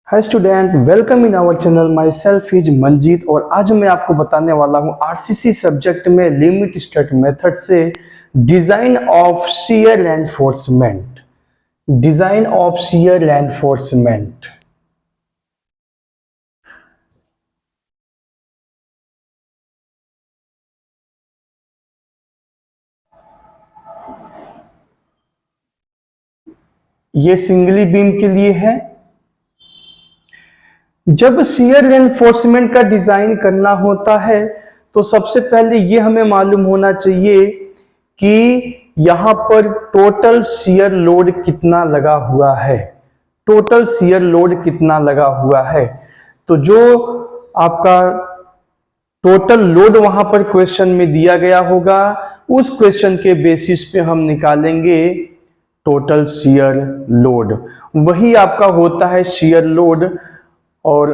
Hi student, welcome in our channel. My self is Manjeet और आज मैं आपको बताने वाला हूँ आरसीसी सब्जेक्ट में लिमिट स्टेट मेथड से design of shear reinforcement. Design of shear reinforcement. ये सिंगली बीम के लिए है। जब शियर रेनफोर्समेंट का डिजाइन करना होता है तो सबसे पहले ये हमें मालूम होना चाहिए कि यहां पर टोटल शियर लोड कितना लगा हुआ है। टोटल शियर लोड कितना लगा हुआ है, तो जो आपका टोटल लोड वहां पर क्वेश्चन में दिया गया होगा उस क्वेश्चन के बेसिस पे हम निकालेंगे टोटल शियर लोड। वही आपका होता है शियर लोड। और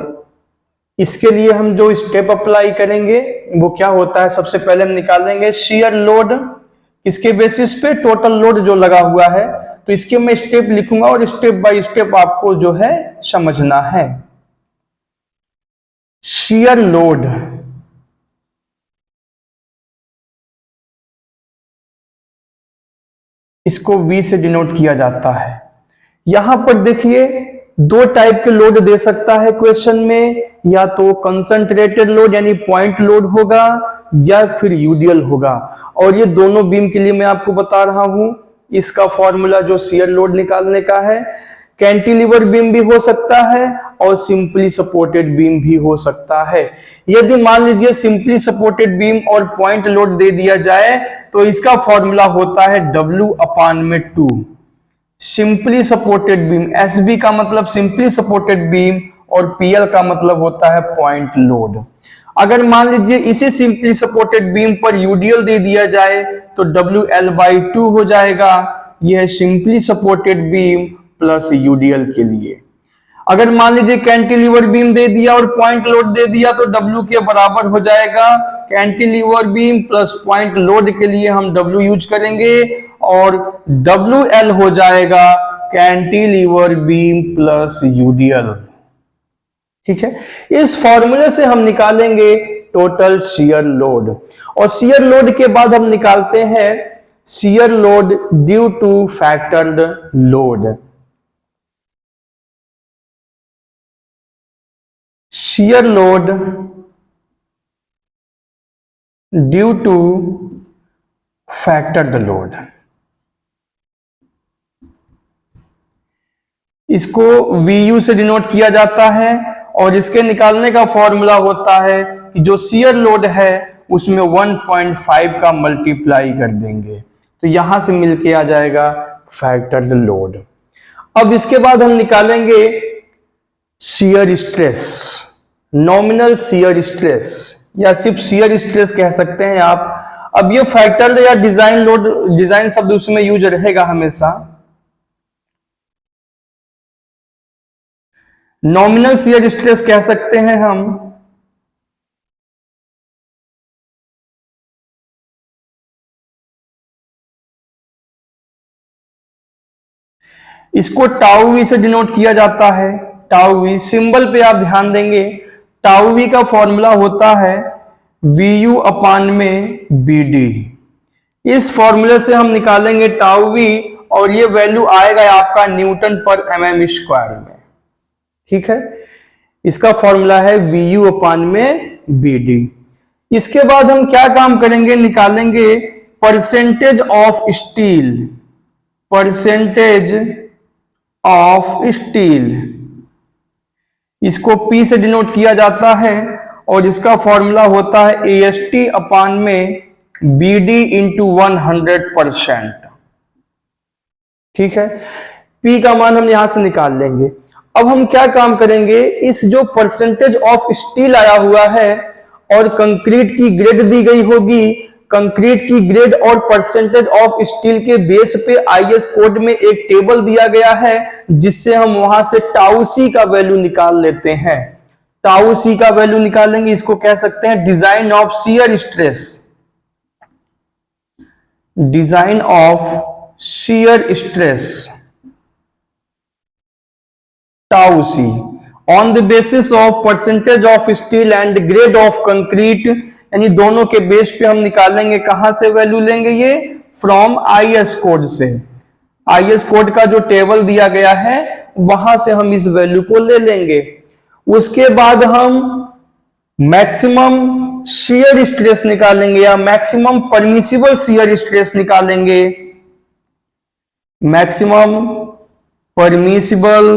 इसके लिए हम जो स्टेप अप्लाई करेंगे वो क्या होता है, सबसे पहले हम निकालेंगे शियर लोड। किसके बेसिस पे? टोटल लोड जो लगा हुआ है। तो इसके मैं स्टेप लिखूंगा और स्टेप बाय स्टेप आपको जो है समझना है। शियर लोड, इसको V से डिनोट किया जाता है। यहां पर देखिए दो टाइप के लोड दे सकता है क्वेश्चन में, या तो कंसंट्रेटेड लोड यानी पॉइंट लोड होगा या फिर यूडियल होगा। और ये दोनों बीम के लिए मैं आपको बता रहा हूं इसका फॉर्मूला जो शियर लोड निकालने का है। कैंटिलीवर बीम भी हो सकता है और सिंपली सपोर्टेड बीम भी हो सकता है। यदि मान लीजिए सिंपली सपोर्टेड बीम और पॉइंट लोड दे दिया जाए तो इसका फॉर्मूला होता है W/2। Simply supported beam, SB का मतलब सिंपली सपोर्टेड बीम और PL का मतलब होता है पॉइंट लोड। अगर मान लीजिए इसी सिंपली सपोर्टेड बीम पर यूडीएल दे दिया जाए तो WL/2 हो जाएगा। यह simply supported beam plus UDL के लिए। अगर मान लीजिए कैंटिलीवर बीम दे दिया और पॉइंट लोड दे दिया तो W के बराबर हो जाएगा cantilever beam plus point load के लिए हम W यूज करेंगे और WL हो जाएगा कैंटिलीवर बीम प्लस यूडीएल। ठीक है, इस फॉर्मूले से हम निकालेंगे टोटल शियर लोड। और शियर लोड के बाद हम निकालते हैं shear load due to factored load. Shear load due to factored load, इसको VU से डिनोट किया जाता है। और इसके निकालने का फॉर्मूला होता है कि जो शियर लोड है उसमें 1.5 का मल्टीप्लाई कर देंगे तो यहां से मिलके आ जाएगा फैक्टर्ड लोड। अब इसके बाद हम निकालेंगे shear stress, nominal shear stress या सिर्फ शियर स्ट्रेस कह सकते हैं आप। अब ये फैक्टर्ड या डिजाइन लोड, डिजाइन शब्द उसमें यूज रहेगा हमेशा। नॉमिनल शियर स्ट्रेस कह सकते हैं हम। इसको टाउ वी से डिनोट किया जाता है। टाउ वी सिंबल पे आप ध्यान देंगे, टाउ वी का फॉर्मूला होता है VU/BD। इस फॉर्मूले से हम निकालेंगे टाउ वी और ये वैल्यू आएगा आपका न्यूटन पर mm स्क्वायर में। ठीक है, इसका फॉर्मूला है VU/BD। इसके बाद हम क्या काम करेंगे, निकालेंगे percentage of steel. Percentage of steel, इसको P से डिनोट किया जाता है और इसका फॉर्मूला होता है AST/BD इंटू 100%। ठीक है, P का मान हम यहां से निकाल लेंगे। अब हम क्या काम करेंगे, इस जो परसेंटेज ऑफ स्टील आया हुआ है और कंक्रीट की ग्रेड दी गई होगी, कंक्रीट की ग्रेड और परसेंटेज ऑफ स्टील के बेस पे IS कोड में एक टेबल दिया गया है जिससे हम वहां से टाउ सी का वैल्यू निकाल लेते हैं। टाउ सी का वैल्यू निकालेंगे, इसको कह सकते हैं design of shear stress. Design of shear stress tau C. On the basis of percentage of steel and grade of concrete, यानी दोनों के बेस पे हम निकालेंगे। कहां से वैल्यू लेंगे? ये फ्रॉम आईएस कोड से। आईएस कोड का जो टेबल दिया गया है वहां से हम इस वैल्यू को ले लेंगे। उसके बाद हम मैक्सिमम शियर स्ट्रेस निकालेंगे या मैक्सिमम परमिसिबल शियर स्ट्रेस निकालेंगे। मैक्सिमम परमिसिबल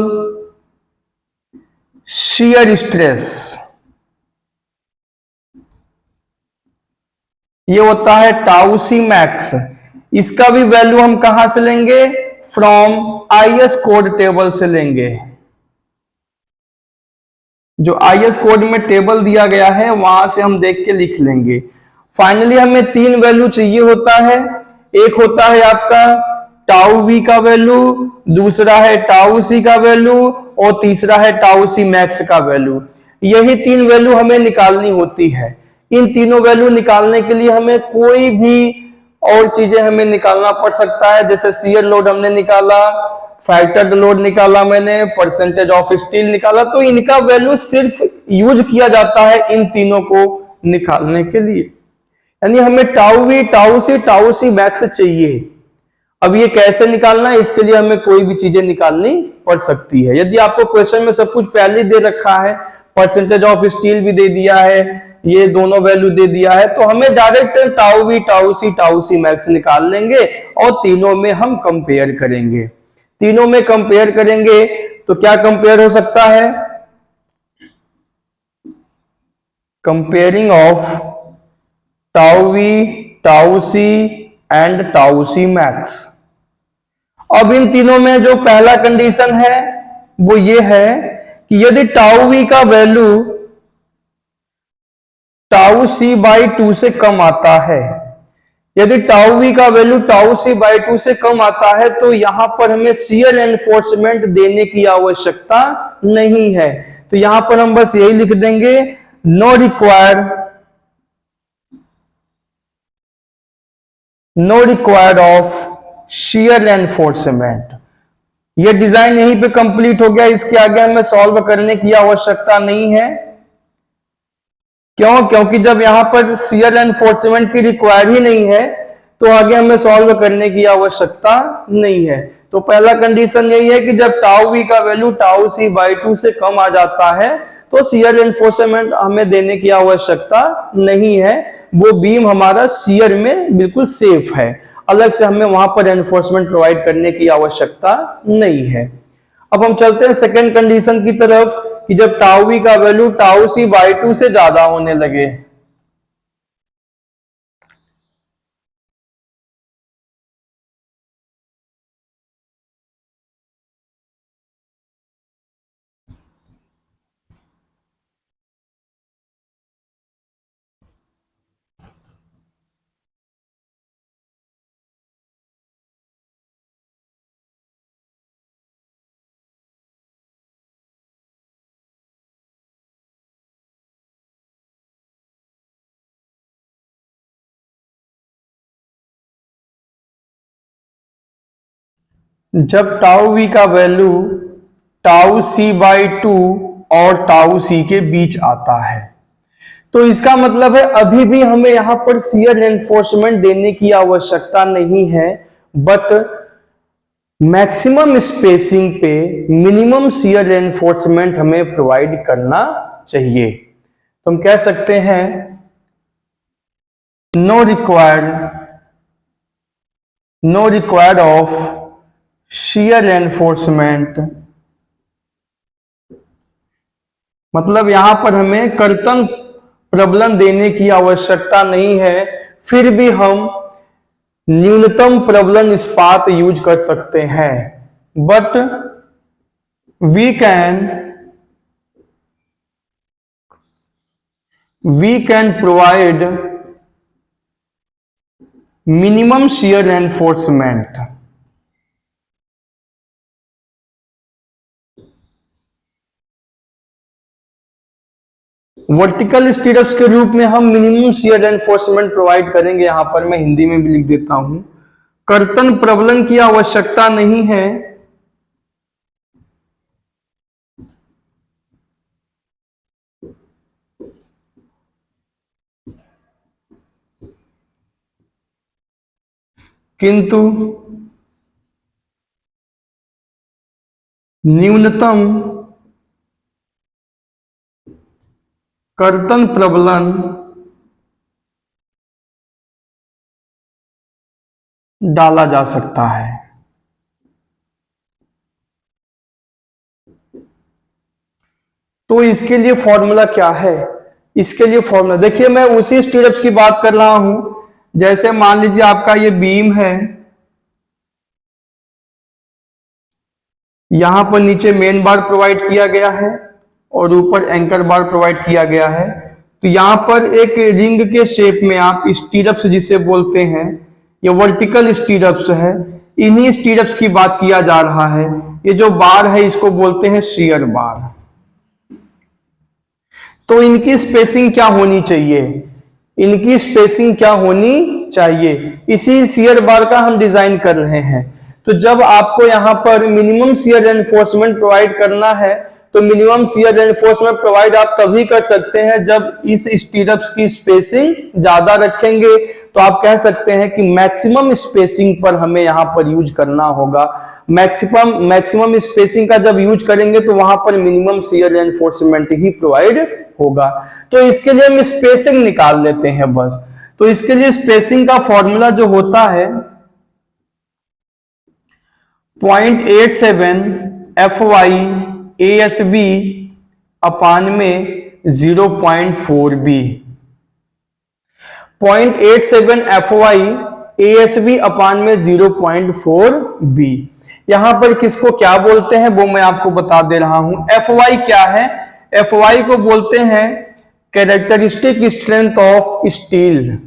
शियर स्ट्रेस ये होता है टाउ सी मैक्स। इसका भी वैल्यू हम कहां से लेंगे? फ्रॉम आईएस कोड टेबल से लेंगे। जो आईएस कोड में टेबल दिया गया है वहां से हम देख के लिख लेंगे। फाइनली हमें 3 वैल्यू चाहिए होता है। एक होता है आपका टाउ वी का वैल्यू, दूसरा है टाउ सी का वैल्यू और तीसरा है टाउ सी मैक्स का वैल्यू। यही 3 वैल्यू हमें निकालनी होती है। इन तीनों वैल्यू निकालने के लिए हमें कोई भी और चीजें हमें निकालना पड़ सकता है। जैसे शियर लोड हमने निकाला, फैक्टर्ड लोड निकाला मैंने, परसेंटेज ऑफ स्टील निकाला, तो इनका वैल्यू सिर्फ यूज किया जाता है इन तीनों को निकालने के लिए। यानी हमें tau V, tau C max चाहिए। अब ये कैसे निकालना है? इसके लिए हमें कोई भी चीजें निकालनी पड़ सकती है। यदि आपको क्वेश्चन में सब कुछ पहले दे रखा है, परसेंटेज ऑफ स्टील भी दे दिया है, ये दोनों वैल्यू दे दिया है, तो हमें direct tau V, tau C max निकाल लेंगे और तीनों में हम कंपेयर करेंगे। तीनों में कंपेयर करेंगे तो क्या कंपेयर हो सकता है? Comparing of tau V, tau C and tau C max. अब इन तीनों में जो पहला कंडीशन है वो ये है कि यदि टाउ वी का वैल्यू टाउ सी बाई 2 से कम आता है, यदि टाउ वी का वैल्यू टाउ सी बाई 2 से कम आता है तो यहां पर हमें शियर एनफोर्समेंट देने की आवश्यकता नहीं है। तो यहां पर हम बस यही लिख देंगे, no required of shear enforcement. ये डिजाइन यहीं पे कंप्लीट हो गया। इसके आगे हमें सॉल्व करने की आवश्यकता नहीं है। क्यों? क्योंकि जब यहां पर शियर एनफोर्समेंट की रिक्वायर ही नहीं है तो आगे हमें सॉल्व करने की आवश्यकता नहीं है। तो पहला कंडीशन यही है कि जब टाउ वी का वैल्यू टाउ सी बाई 2 से कम आ जाता है तो शियर एनफोर्समेंट हमें देने की आवश्यकता नहीं है। वो बीम हमारा शियर में बिल्कुल सेफ है, अलग से हमें वहां पर एनफोर्समेंट प्रोवाइड करने की आवश्यकता नहीं है। अब हम चलते हैं सेकेंड कंडीशन की तरफ कि जब टाउ वी का वैल्यू टाउ सी बाई 2 से ज्यादा होने लगे। जब टाउ वी का वैल्यू टाउ सी बाई 2 और टाउ सी के बीच आता है तो इसका मतलब है अभी भी हमें यहां पर शियर एनफोर्समेंट देने की आवश्यकता नहीं है, बट मैक्सिमम स्पेसिंग पे मिनिमम शियर एनफोर्समेंट हमें प्रोवाइड करना चाहिए। तो हम कह सकते हैं no required of shear enforcement, मतलब यहां पर हमें कर्तन प्रबलन देने की आवश्यकता नहीं है, फिर भी हम न्यूनतम प्रबलन इस्पात यूज कर सकते हैं। But we can provide minimum shear enforcement. Vertical stirrups के रूप में हम मिनिमम शियर एनफोर्समेंट प्रोवाइड करेंगे। यहां पर मैं हिंदी में भी लिख देता हूं, कर्तन प्रबलन की आवश्यकता नहीं है, किंतु न्यूनतम कर्तन प्रबलन डाला जा सकता है। तो इसके लिए फॉर्मूला क्या है? इसके लिए फॉर्मूला देखिए, मैं उसी स्टीरअप्स की बात कर रहा हूं। जैसे मान लीजिए आपका ये बीम है, यहां पर नीचे मेन बार प्रोवाइड किया गया है और ऊपर एंकर बार प्रोवाइड किया गया है। तो यहां पर एक रिंग के शेप में आप स्टीरअप्स जिसे बोलते हैं, ये वर्टिकल स्टीरअप्स है, इन्हीं स्टीरअप्स की बात किया जा रहा है। ये जो बार है इसको बोलते हैं शियर बार। तो इनकी स्पेसिंग क्या होनी चाहिए? इनकी स्पेसिंग क्या होनी चाहिए? इसी शियर बार का हम डिजाइन कर रहे हैं। तो जब आपको यहां पर मिनिमम शियर एनफोर्समेंट प्रोवाइड करना है, तो मिनिमम शियर एनफोर्समेंट प्रोवाइड आप तभी कर सकते हैं जब इस स्टीरअप्स की स्पेसिंग ज्यादा रखेंगे। तो आप कह सकते हैं कि मैक्सिमम स्पेसिंग पर हमें यहां पर यूज करना होगा। मैक्सिमम स्पेसिंग का जब यूज करेंगे तो वहां पर मिनिमम शियर एनफोर्समेंट ही प्रोवाइड होगा। तो इसके लिए हम स्पेसिंग निकाल लेते हैं बस। तो इसके लिए स्पेसिंग का फॉर्मूला जो होता है 0.87 FY ASB अपान में 0.4 B। 0.87 FY ASB अपान में 0.4 B। यहां पर किसको क्या बोलते हैं वो मैं आपको बता दे रहा हूं। FY क्या है? FY को बोलते हैं characteristic strength of steel.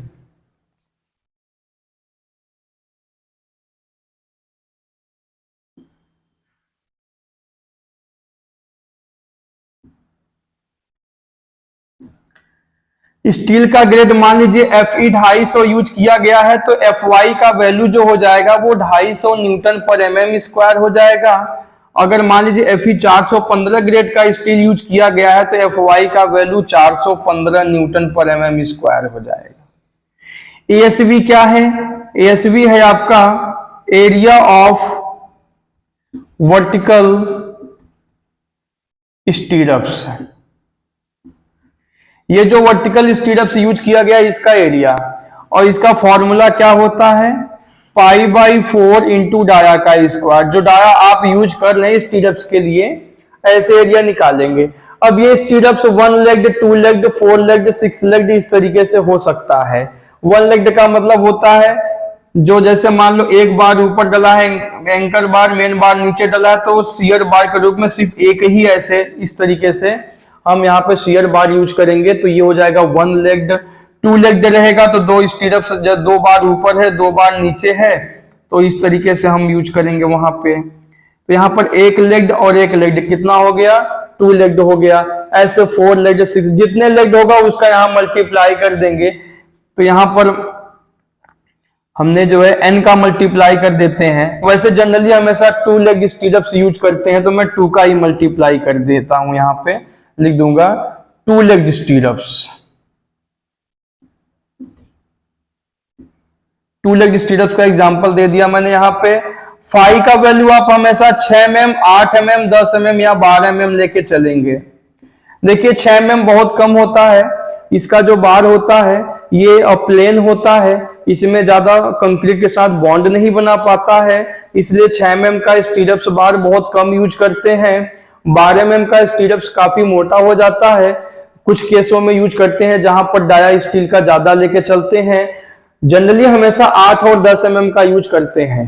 Steel का ग्रेड मान लीजिए Fe 250 यूज किया गया है, तो Fy का वैल्यू जो हो जाएगा वो 250 न्यूटन पर mm स्क्वायर हो जाएगा। अगर मान लीजिए Fe 415 ग्रेड का स्टील यूज किया गया है तो Fy का वैल्यू 415 न्यूटन पर mm स्क्वायर हो जाएगा। ASB क्या है? ASB है आपका एरिया ऑफ वर्टिकल स्टीरअप्स। ये जो वर्टिकल स्टीरअप्स यूज किया गया इसका एरिया, और इसका फॉर्मूला क्या होता है? π/4 इंटू डाया का स्क्वायर। जो डाया आप यूज कर रहे हैं स्टीरअप्स के लिए, ऐसे एरिया निकालेंगे। अब ये स्टीरअप्स 1 लेग्ड, 2 लेग्ड, 4 लेग्ड, 6 लेग्ड इस तरीके से हो सकता है। 1 लेग्ड का मतलब होता है जो जैसे मान लो एक बार ऊपर डला है, एंकर बार, मेन बार नीचे डला है, तो शियर बार के रूप में सिर्फ एक ही ऐसे इस तरीके से हम यहाँ पे शियर बार यूज करेंगे। तो ये हो जाएगा 1 लेग्ड। 2 लेग्ड रहेगा तो 2 स्टीरअप्स, 2 बार ऊपर है 2 बार नीचे है, तो इस तरीके से हम यूज करेंगे वहां पे। तो यहाँ पर 1 लेग्ड और 1 लेग्ड कितना हो गया? 2 लेग्ड हो गया। ऐसे 4 लेग्ड, 6, जितने लेग्ड होगा उसका यहाँ मल्टीप्लाई कर देंगे। तो यहाँ पर हमने जो है n का मल्टीप्लाई कर देते हैं। वैसे जनरली हमेशा 2 लेग स्टीरअप्स यूज करते हैं, तो मैं 2 का ही मल्टीप्लाई कर देता हूं। यहां पे लिख दूंगा 2 लेग स्टीरअप्स। 2 लेग स्टीरअप्स का एग्जांपल दे दिया मैंने। यहाँ पे फाई का वैल्यू आप हमेशा 6 mm, 8 mm, 10 mm या 12 mm लेके चलेंगे। देखिए 6 mm बहुत कम होता है। इसका जो बार होता है ये प्लेन होता है, इसमें ज्यादा कंक्रीट के साथ बॉन्ड नहीं बना पाता है, इसलिए 6 mm का स्टीरअप्स बार बहुत कम यूज करते हैं। 12 mm का स्टीरअप्स काफी मोटा हो जाता है, कुछ केसों में यूज करते हैं जहां पर डाया स्टील का ज्यादा लेके चलते हैं। जनरली हमेशा 8 और 10 mm का यूज करते हैं।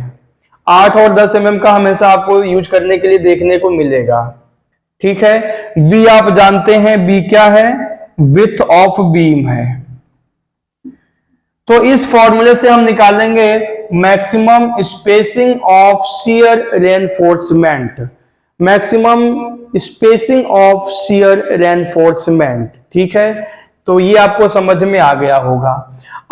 8 और 10 mm का हमेशा आपको यूज करने के लिए देखने को मिलेगा। ठीक है। बी आप जानते हैं, बी क्या है? विड्थ ऑफ बीम है। तो इस फॉर्मूले से हम निकालेंगे maximum spacing of shear reinforcement. Maximum spacing of shear reinforcement. ठीक है, तो ये आपको समझ में आ गया होगा।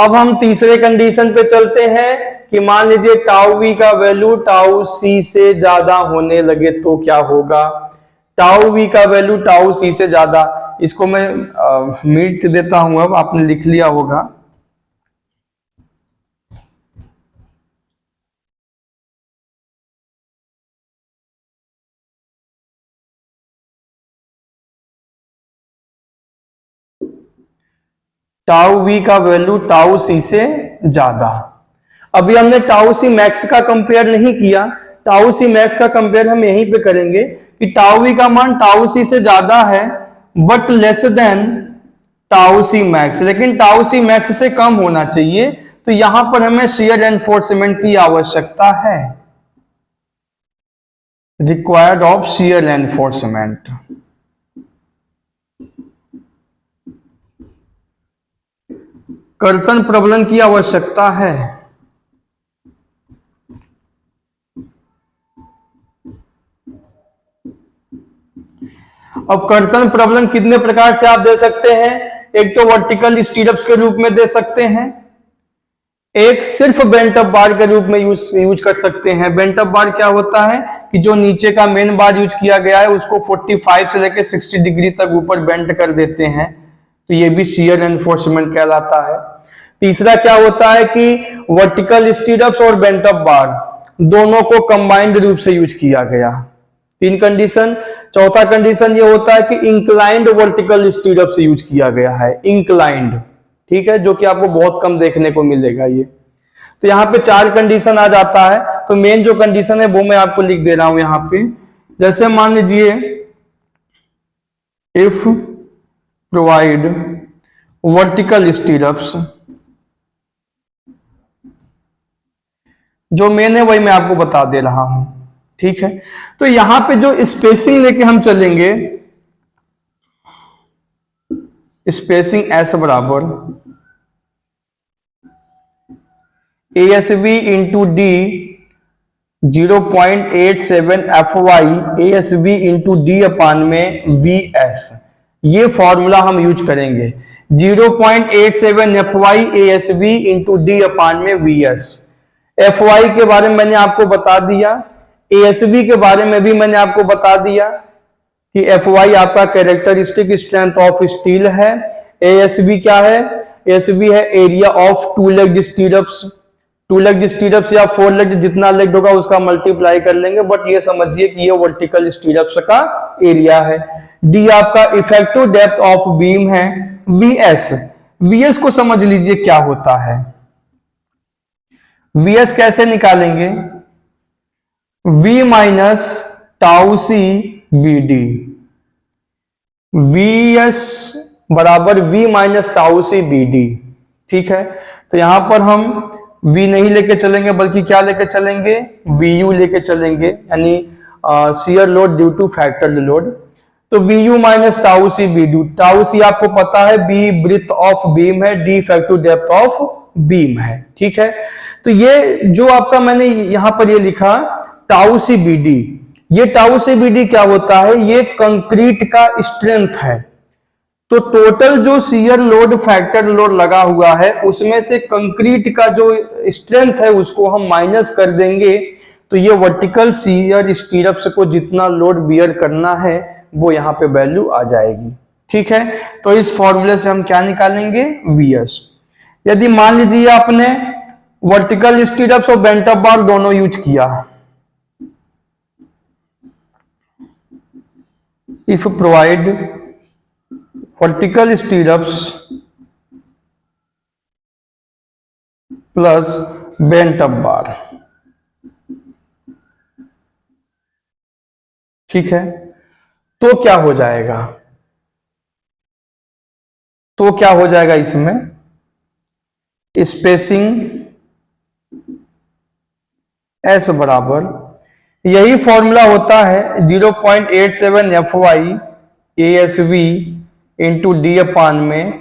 अब हम तीसरे कंडीशन पे चलते हैं कि मान लीजिए टाउ वी का वैल्यू टाउ सी से ज्यादा होने लगे तो क्या होगा? टाउ वी का वैल्यू टाउ सी से ज्यादा, इसको मैं मिट देता हूं, अब आपने लिख लिया होगा। टाउ वी का वैल्यू टाउ सी से ज्यादा। अभी हमने टाउ सी मैक्स का कंपेयर नहीं किया, टाउ सी मैक्स का कंपेयर हम यहीं पे करेंगे कि टाउ वी का मान टाउ सी से ज्यादा है but less than tau C max, लेकिन टाउ सी मैक्स से कम होना चाहिए। तो यहां पर हमें शियर एनफोर्समेंट की आवश्यकता है, रिक्वायर्ड ऑफ शियर एनफोर्समेंट। कर्तन प्रबलन की आवश्यकता है। अब कर्तन प्रबलन कितने प्रकार से आप दे सकते हैं? एक तो वर्टिकल स्टीरअप्स के रूप में दे सकते हैं, एक सिर्फ बेंट अप बार के रूप में यूज कर सकते हैं। बेंट अप बार क्या होता है कि जो नीचे का मेन बार यूज किया गया है उसको 45 से लेकर 60 डिग्री तक ऊपर बेंट कर देते हैं, तो ये भी शियर एनफोर्समेंट कहलाता है। तीसरा क्या होता है कि वर्टिकल स्टीरअप्स और बेंट अप बार दोनों को कंबाइंड रूप से यूज किया गया। 3 कंडीशन। चौथा कंडीशन ये होता है कि इंक्लाइंड वर्टिकल स्टीरअप्स यूज किया गया है, इंक्लाइंड, ठीक है, जो कि आपको बहुत कम देखने को मिलेगा ये। तो यहाँ पे 4 कंडीशन आ जाता है। तो मेन जो कंडीशन है वो मैं आपको लिख दे रहा हूं यहाँ पे। जैसे मान लीजिए इफ प्रोवाइड वर्टिकल स्टीरअप्स, जो मेन है वही मैं आपको बता दे रहा हूं, ठीक है। तो यहां पे जो स्पेसिंग लेके हम चलेंगे, स्पेसिंग एस बराबर ASV into D 0.87 FY ASV into D अपान में VS, ये फॉर्मूला हम यूज करेंगे। 0.87 FY ASV इंटू डी अपान में VS। FY के बारे में मैंने आपको बता दिया, ASV के बारे में भी मैंने आपको बता दिया कि FY आपका कैरेक्टरिस्टिक स्ट्रेंथ ऑफ स्टील है। ASV क्या है? ASV है area of two leg stirrups. Two leg stirrups या 4 लेग, जितना लेग होगा उसका मल्टीप्लाई कर लेंगे, बट ये समझिए कि ये वर्टिकल स्टीरअप्स का एरिया है। डी आपका इफेक्टिव डेप्थ ऑफ बीम है। VS को समझ लीजिए क्या होता है। VS कैसे निकालेंगे? V minus tau C B D. VS बराबर V minus tau C B D, ठीक है। तो यहां पर हम V नहीं लेके चलेंगे बल्कि क्या लेके चलेंगे? VU लेके चलेंगे, यानी shear load due to factor load. तो VU minus tau C B D. Tau C आपको पता है B ब्रेड्थ ऑफ बीम है, D effective depth of beam है, ठीक है। तो ये जो आपका मैंने यहां पर ये लिखा टाउ सी बी डी, ये टाउ सी बी डी क्या होता है? ये कंक्रीट का स्ट्रेंथ है। तो टोटल जो शियर लोड फैक्टर लोड लगा हुआ है उसमें से कंक्रीट का जो स्ट्रेंथ है उसको हम माइनस कर देंगे, तो ये वर्टिकल शियर स्टीरअप्स को जितना लोड बियर करना है वो यहाँ पे वैल्यू आ जाएगी, ठीक है। तो इस फॉर्मूले से हम क्या निकालेंगे? VS। यदि मान लीजिए आपने वर्टिकल स्टीरअप्स और बेंट अप बार दोनों यूज किया, if provide vertical stirrups plus bent up bar, ठीक है, तो क्या हो जाएगा? तो क्या हो जाएगा इसमें? स्पेसिंग S बराबर, यही फॉर्मूला होता है 0.87 FY ASV इंटू डी अपान में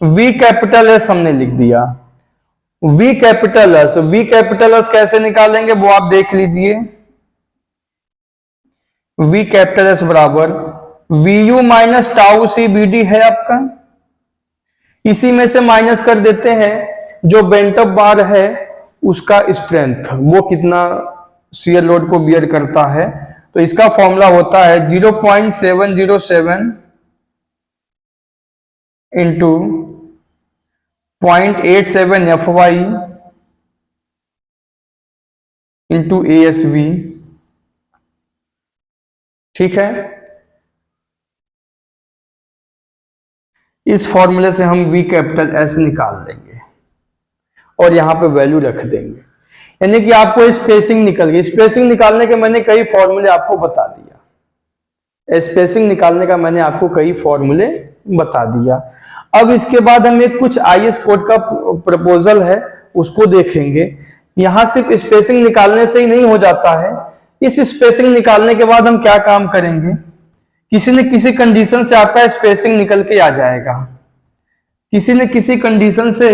V कैपिटल S हमने लिख दिया। V कैपिटल S कैसे निकालेंगे वो आप देख लीजिए। V कैपिटल S बराबर VU minus tau C B D है आपका, इसी में से माइनस कर देते हैं जो बेंट अप बार है उसका स्ट्रेंथ, वो कितना शियर लोड को बियर करता है। तो इसका फॉर्मूला होता है 0.707 इंटू 0.87 FY इंटू ASV, ठीक है। इस फॉर्मूले से हम V कैपिटल S निकाल लेंगे और यहां पे वैल्यू रख देंगे, यानी कि आपको स्पेसिंग निकल गई। स्पेसिंग निकालने के मैंने कई फॉर्मूले आपको बता दिया, स्पेसिंग निकालने का मैंने आपको कई फॉर्मूले बता दिया। अब इसके बाद हम एक कुछ IS कोड का प्रपोजल है उसको देखेंगे। यहां सिर्फ स्पेसिंग निकालने से ही नहीं हो जाता है, इस स्पेसिंग निकालने के बाद हम क्या काम करेंगे, किसी न किसी कंडीशन से आपका स्पेसिंग निकल के आ जाएगा, किसी न किसी कंडीशन से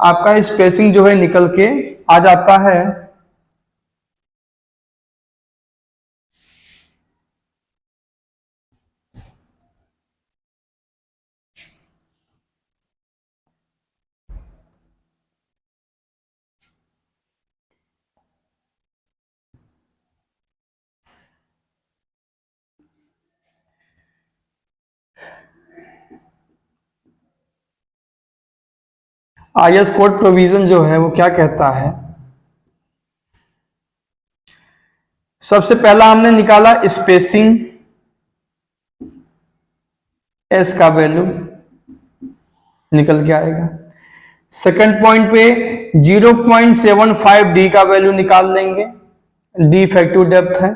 आपका स्पेसिंग जो है निकल के आ जाता है। IS कोड प्रोविजन जो है वो क्या कहता है, सबसे पहला हमने निकाला स्पेसिंग S का वैल्यू निकल के आएगा। सेकंड पॉइंट पे 0.75 D का वैल्यू निकाल लेंगे, D इफेक्टिव डेप्थ है।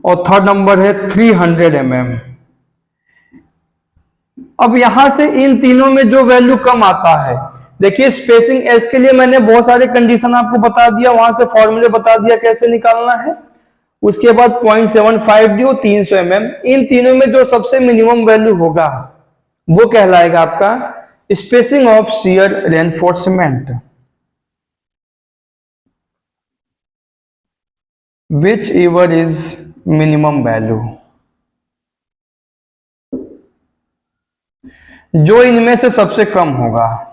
और थर्ड नंबर है 300 mm। अब यहां से इन तीनों में जो वैल्यू कम आता है, देखिए स्पेसिंग S के लिए मैंने बहुत सारे कंडीशन आपको बता दिया, वहां से फॉर्मूले बता दिया कैसे निकालना है। उसके बाद 0.75 D और 300 mm, इन तीनों में जो सबसे मिनिमम वैल्यू होगा वो कहलाएगा आपका spacing of shear reinforcement, which ever is minimum value, जो इनमें से सबसे कम होगा।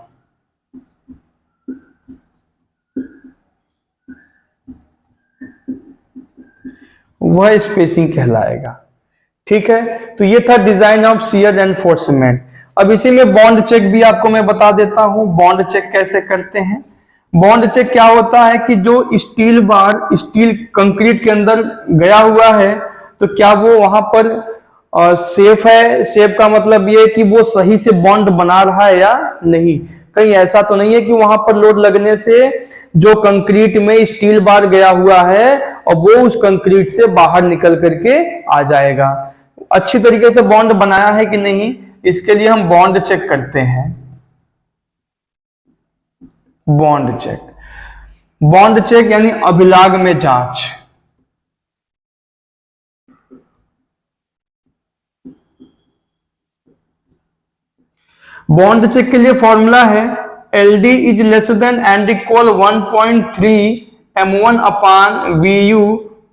वह स्पेसिंग कहलाएगा। ठीक है, तो ये था डिजाइन ऑफ शियर रेनफोर्समेंट। अब इसी में बॉन्ड चेक भी आपको मैं बता देता हूं, बॉन्ड चेक कैसे करते हैं। बॉन्ड चेक क्या होता है कि जो स्टील बार स्टील कंक्रीट के अंदर गया हुआ है तो क्या वो वहां पर सेफ है। सेफ का मतलब ये कि वो सही से बॉन्ड बना रहा है या नहीं, कहीं ऐसा तो नहीं है कि वहां पर लोड लगने से जो कंक्रीट में स्टील बार गया हुआ है और वो उस कंक्रीट से बाहर निकल करके आ जाएगा। अच्छी तरीके से बॉन्ड बनाया है कि नहीं, इसके लिए हम बॉन्ड चेक करते हैं। बॉन्ड चेक, बॉन्ड चेक यानी अभिलाग में जांच। बॉन्ड चेक के लिए फॉर्मूला है LD is less than and equal 1.3 M1 upon VU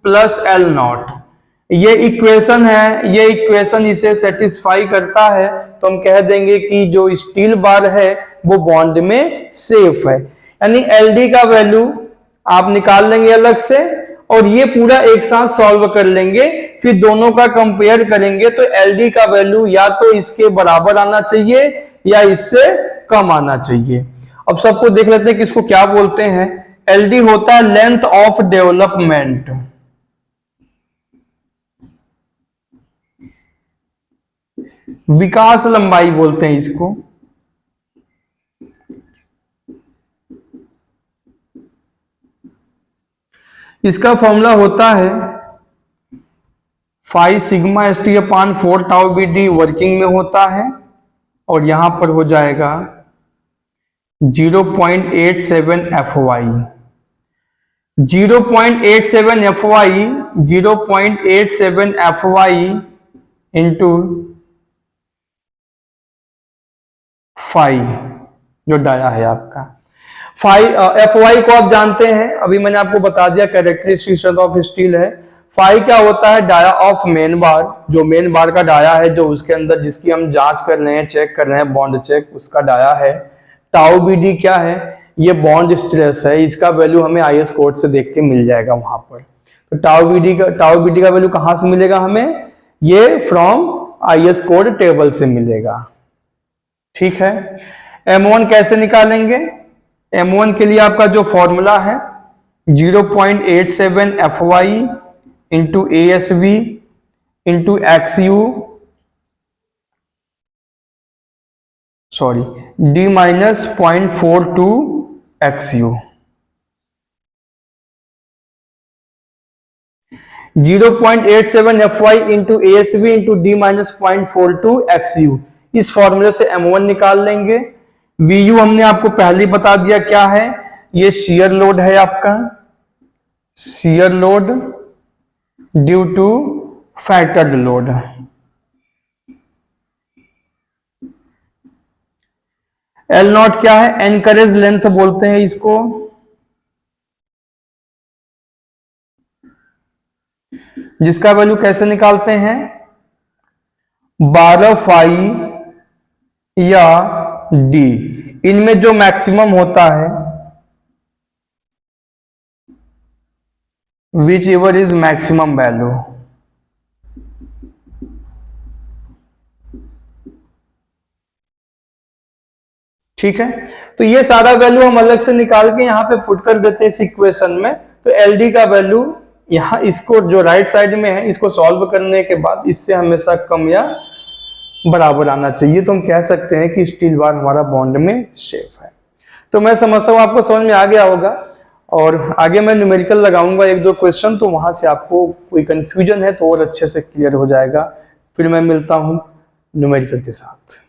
plus L not. ये इक्वेशन है, ये इक्वेशन इसे सेटिस्फाई करता है तो हम कह देंगे कि जो स्टील बार है वो बॉन्ड में सेफ है। यानी LD का वैल्यू आप निकाल लेंगे अलग से और ये पूरा एक साथ सॉल्व कर लेंगे, फिर दोनों का कंपेयर करेंगे तो LD का वैल्यू या तो इसके बराबर आना चाहिए या इससे कम आना चाहिए। अब सबको देख लेते हैं कि इसको क्या बोलते हैं। LD होता है लेंथ ऑफ डेवलपमेंट, विकास लंबाई बोलते हैं इसको। इसका फॉर्मूला होता है 5 सिग्मा ST अपान 4 टाउ BD वर्किंग में होता है और यहां पर हो जाएगा 0.87 FY। 0.87 FY 0.87 FY इंटू 5 जो डाया है आपका। FY को आप जानते हैं, अभी मैंने आपको बता दिया कैरेक्टरिस्टिक स्ट्रेंथ ऑफ स्टील है। फाई क्या होता है, डाया ऑफ मेन बार, जो मेन बार का डाया है जो उसके अंदर जिसकी हम जांच कर रहे हैं, चेक कर रहे हैं, बॉन्ड चेक, उसका डाया है। टाउ BD क्या है, ये बॉन्ड स्ट्रेस है, इसका वैल्यू हमें IS कोड से देख के मिल जाएगा वहां पर। तो टाउ BD का वैल्यू कहां से मिलेगा हमें, ये फ्रॉम IS कोड टेबल से मिलेगा। ठीक है, M1 कैसे निकालेंगे। M1 के लिए आपका जो फॉर्मूला है 0.87 FY into ASV into XU sorry d minus 0.42 XU, 0.87 FY into ASV into d minus 0.42 XU। इस फॉर्मूले से M1 निकाल लेंगे। VU हमने आपको पहले ही बता दिया क्या है, ये शियर लोड है आपका, shear load due to factored load. L naught क्या है, एनकरेज लेंथ बोलते हैं इसको, जिसका वैल्यू कैसे निकालते हैं, 12 फाई या D, इनमें जो मैक्सिमम होता है, which ever is maximum value. ठीक है, तो ये सारा वैल्यू हम अलग से निकाल के यहां पे पुट कर देते हैं इस इक्वेशन में। तो LD का वैल्यू यहां, इसको जो राइट साइड में है इसको सॉल्व करने के बाद इससे हमेशा कम या बराबर आना चाहिए। तो हम कह सकते हैं कि स्टील बार हमारा बॉन्ड में सेफ है। तो मैं समझता हूं आपको समझ में आ गया होगा, और आगे मैं न्यूमेरिकल लगाऊंगा एक दो क्वेश्चन, तो वहां से आपको कोई कंफ्यूजन है तो और अच्छे से क्लियर हो जाएगा। फिर मैं मिलता हूं न्यूमेरिकल के साथ।